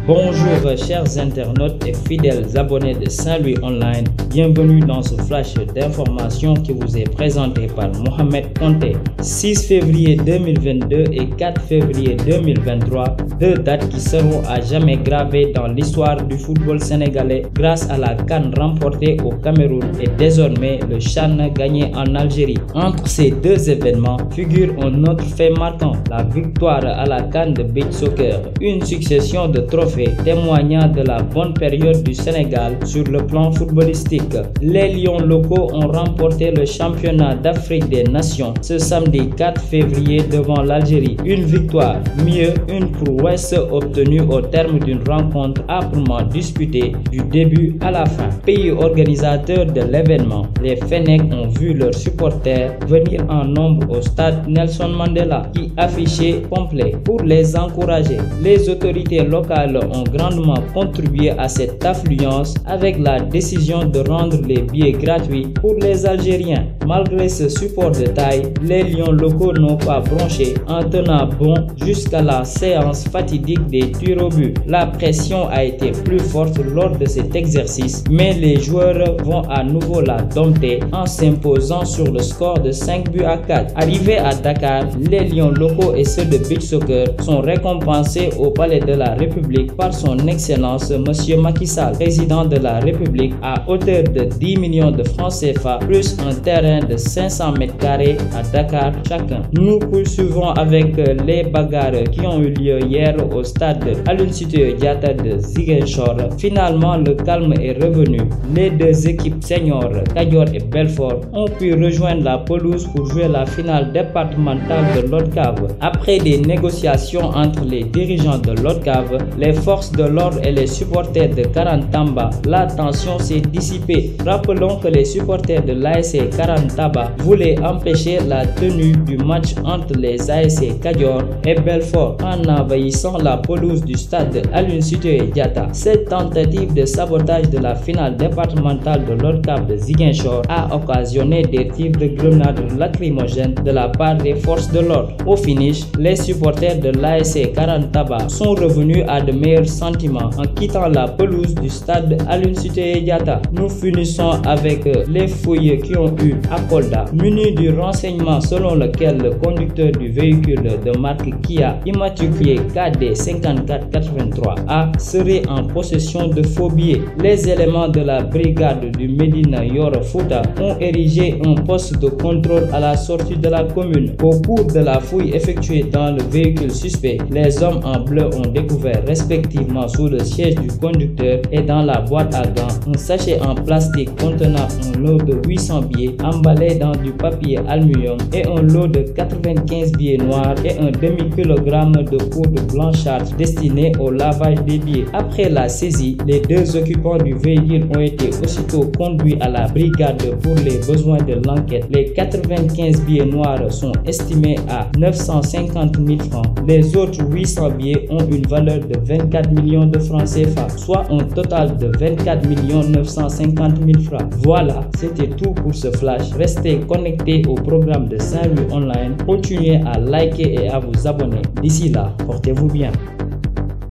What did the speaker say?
Bonjour chers internautes et fidèles abonnés de Saint-Louis Online, bienvenue dans ce flash d'informations qui vous est présenté par Mohamed Conté. 6 février 2022 et 4 février 2023, deux dates qui seront à jamais gravées dans l'histoire du football sénégalais grâce à la CAN remportée au Cameroun et désormais le CHAN gagné en Algérie. Entre ces deux événements figure un autre fait marquant, la victoire à la CAN de beach soccer, une succession de trophées témoignant de la bonne période du Sénégal sur le plan footballistique. Les Lions locaux ont remporté le championnat d'Afrique des Nations ce samedi 4 février devant l'Algérie. Une victoire, mieux une prouesse obtenue au terme d'une rencontre âprement disputée du début à la fin. Pays organisateur de l'événement, les Fennecs ont vu leurs supporters venir en nombre au stade Nelson Mandela qui affichait complet. Pour les encourager, les autorités locales ont grandement contribué à cette affluence avec la décision de rendre les billets gratuits pour les Algériens. Malgré ce support de taille, les Lions locaux n'ont pas bronché en tenant bon jusqu'à la séance fatidique des tirs au but. La pression a été plus forte lors de cet exercice, mais les joueurs vont à nouveau la dompter en s'imposant sur le score de 5 buts à 4. Arrivés à Dakar, les Lions locaux et ceux de beach soccer sont récompensés au Palais de la République par son Excellence Monsieur Macky Sall, président de la République, à hauteur de 10 millions de francs CFA plus un terrain de 500 mètres carrés à Dakar chacun. Nous poursuivons avec les bagarres qui ont eu lieu hier au stade Aline Sitoé Diatta de Ziguinchor. Finalement, le calme est revenu. Les deux équipes seniors, Kadior et Belfort, ont pu rejoindre la pelouse pour jouer la finale départementale de l'ODCAV. Après des négociations entre les dirigeants de l'ODCAV, les forces de l'ordre et les supporters de Karantamba, la tension s'est dissipée. Rappelons que les supporters de l'ASC Karantaba voulaient empêcher la tenue du match entre les ASC Kadior et Belfort en envahissant la pelouse du stade Aline Sitoé Diatta. Cette tentative de sabotage de la finale départementale de l'ODCAV de Ziguinchor a occasionné des tirs de grenades lacrymogènes de la part des forces de l'ordre. Au finish, les supporters de l'ASC Karantaba sont revenus à de meilleurs sentiments en quittant la pelouse du stade Aline Sitoé Diatta. Nous finissons avec les fouilles qui ont eu à Kolda, munis du renseignement selon lequel le conducteur du véhicule de marque Kia immatriculé KD 5483A serait en possession de faux billets. Les éléments de la brigade du Médina Yoro Fouta ont érigé un poste de contrôle à la sortie de la commune. Au cours de la fouille effectuée dans le véhicule suspect, les hommes en bleu ont découvert respectivement sous le siège du conducteur et dans la boîte à gants un sachet en plastique contenant un lot de 800 billets emballés dans du papier aluminium et un lot de 95 billets noirs et un demi-kilogramme de poudre blanchâtre destinée au lavage des billets. Après la saisie, les deux occupants du véhicule ont été aussitôt conduits à la brigade pour les besoins de l'enquête. Les 95 billets noirs sont estimés à 950 000 francs. Les autres 800 billets ont une valeur de 24 millions de francs CFA, soit un total de 24 950 000 francs. Voilà, c'était tout pour ce flash. Restez connectés au programme de Saint-Louis Online. Continuez à liker et à vous abonner. D'ici là, portez-vous bien.